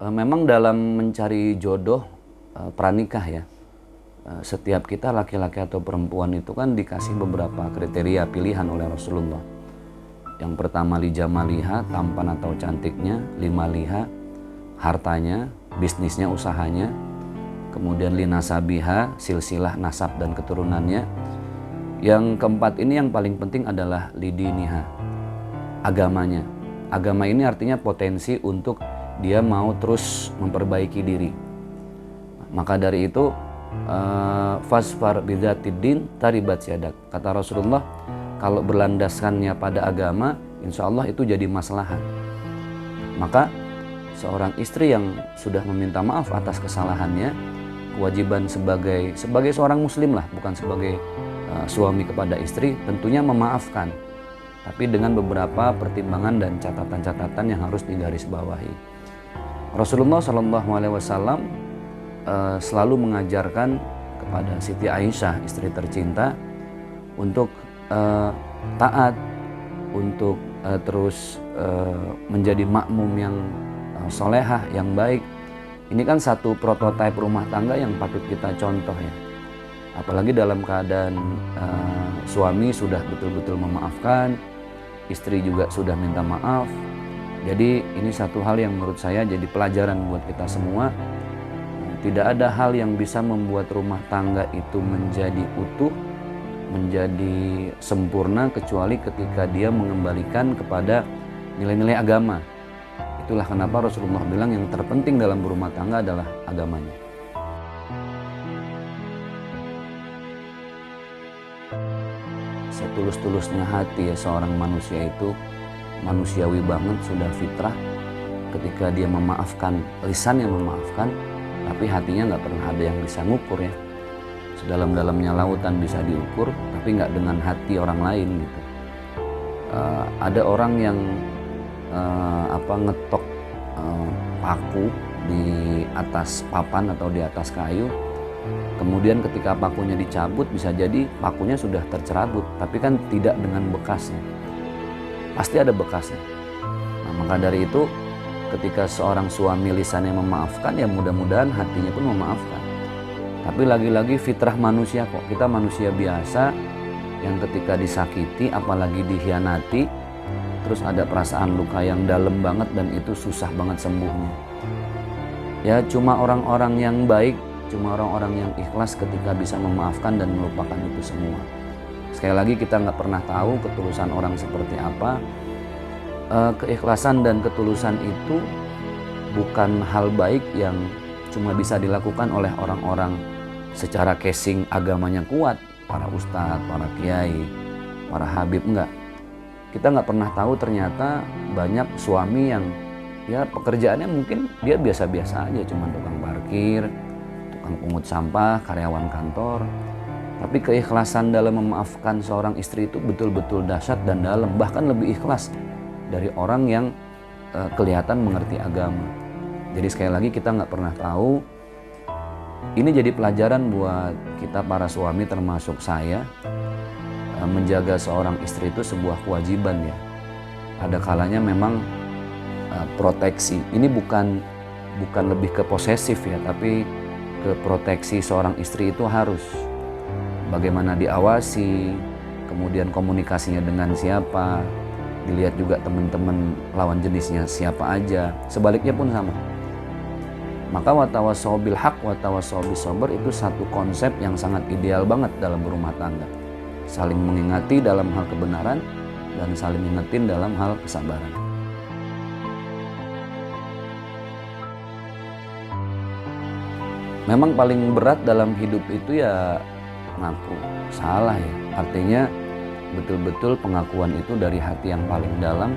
Memang dalam mencari jodoh pranikah ya, setiap kita laki-laki atau perempuan itu kan dikasih beberapa kriteria pilihan oleh Rasulullah. Yang pertama li jamaliha, tampan atau cantiknya, lima liha, hartanya, bisnisnya, usahanya. Kemudian li nasabiha, silsilah nasab dan keturunannya. Yang keempat ini yang paling penting adalah lidiniha, agamanya. Agama ini artinya potensi untuk dia mau terus memperbaiki diri. Maka dari itu fasfar bidzatiddin taribat yadak. Kata Rasulullah, kalau berlandaskannya pada agama, insya Allah itu jadi maslahat. Maka seorang istri yang sudah meminta maaf atas kesalahannya, kewajiban sebagai seorang muslim lah, bukan sebagai suami kepada istri, tentunya memaafkan. Tapi dengan beberapa pertimbangan dan catatan-catatan yang harus digarisbawahi. Rasulullah SAW selalu mengajarkan kepada Siti Aisyah, istri tercinta, untuk taat, untuk terus menjadi makmum yang solehah, yang baik. Ini kan satu prototipe rumah tangga yang patut kita contoh ya. Apalagi dalam keadaan suami sudah betul-betul memaafkan, istri juga sudah minta maaf. Jadi ini satu hal yang menurut saya jadi pelajaran buat kita semua. Tidak ada hal yang bisa membuat rumah tangga itu menjadi utuh, menjadi sempurna, kecuali ketika dia mengembalikan kepada nilai-nilai agama. Itulah kenapa Rasulullah bilang yang terpenting dalam berumah tangga adalah agamanya. Setulus-tulusnya hati ya seorang manusia itu manusiawi banget, sudah fitrah. Ketika dia memaafkan, lisan yang memaafkan, tapi hatinya nggak pernah ada yang bisa ngukur ya. Sedalam-dalamnya lautan bisa diukur, tapi nggak dengan hati orang lain gitu. Ada orang yang ngetok paku di atas papan atau di atas kayu, kemudian ketika pakunya dicabut bisa jadi pakunya sudah tercerabut, tapi kan tidak dengan bekasnya. Pasti ada bekasnya. Nah, maka dari itu ketika seorang suami lisannya memaafkan, ya mudah-mudahan hatinya pun memaafkan. Tapi lagi-lagi fitrah manusia kok. Kita manusia biasa yang ketika disakiti, apalagi dikhianati, terus ada perasaan luka yang dalam banget dan itu susah banget sembuhnya. Ya cuma orang-orang yang baik, cuma orang-orang yang ikhlas ketika bisa memaafkan dan melupakan itu semua. Sekali lagi kita nggak pernah tahu ketulusan orang seperti apa. Keikhlasan dan ketulusan itu bukan hal baik yang cuma bisa dilakukan oleh orang-orang secara casing agamanya kuat, para ustadz, para kiai, para habib, enggak. Kita nggak pernah tahu ternyata banyak suami yang ya pekerjaannya mungkin dia biasa-biasa aja, cuma tukang parkir, tukang pungut sampah, karyawan kantor. Tapi keikhlasan dalam memaafkan seorang istri itu betul-betul dahsyat dan dalam, bahkan lebih ikhlas dari orang yang kelihatan mengerti agama. Jadi sekali lagi kita nggak pernah tahu. Ini jadi pelajaran buat kita para suami termasuk saya. Menjaga seorang istri itu sebuah kewajiban ya. Ada kalanya memang proteksi. Ini bukan lebih ke posesif ya, tapi ke proteksi seorang istri itu harus. Bagaimana diawasi, kemudian komunikasinya dengan siapa, dilihat juga teman-teman lawan jenisnya siapa aja, sebaliknya pun sama. Maka watawassaw bil haq watawassaw bis sabr itu satu konsep yang sangat ideal banget dalam berumah tangga. Saling mengingati dalam hal kebenaran dan saling ingetin dalam hal kesabaran. Memang paling berat dalam hidup itu ya ngaku salah ya. Artinya betul-betul pengakuan itu dari hati yang paling dalam,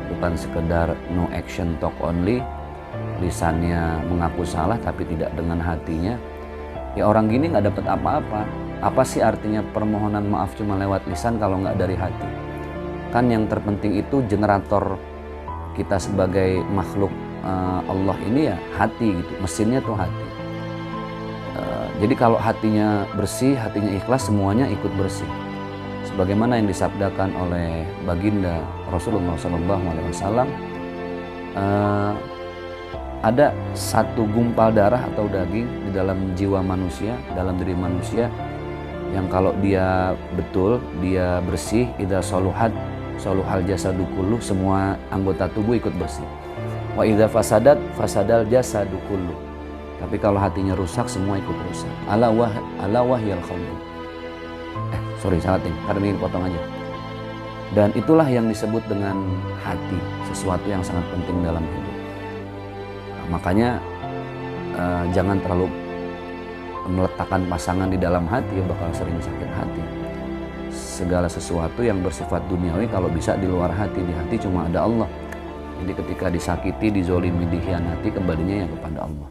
bukan sekedar no action talk only, lisannya mengaku salah tapi tidak dengan hatinya. Ya orang gini nggak dapat apa-apa. Apa sih artinya permohonan maaf cuma lewat lisan kalau nggak dari hati? Kan yang terpenting itu generator kita sebagai makhluk Allah ini ya hati gitu, mesinnya tuh hati. Jadi kalau hatinya bersih, hatinya ikhlas, semuanya ikut bersih. Sebagaimana yang disabdakan oleh baginda Rasulullah SAW, ada satu gumpal darah atau daging di dalam jiwa manusia, dalam diri manusia, yang kalau dia betul, dia bersih, idza saluhat saluhal jasadu kullu, semua anggota tubuh ikut bersih. Wa idza fasadat fasadal jasadu kullu. Tapi kalau hatinya rusak, semua ikut rusak. Ala wahyal qalbu. Salah ting, karena ini potong aja. Dan itulah yang disebut dengan hati, sesuatu yang sangat penting dalam hidup. Makanya jangan terlalu meletakkan pasangan di dalam hati, bakal sering sakit hati. Segala sesuatu yang bersifat duniawi kalau bisa di luar hati, di hati cuma ada Allah. Jadi ketika disakiti, dizolimi, dikhianati, kembalinya ya kepada Allah.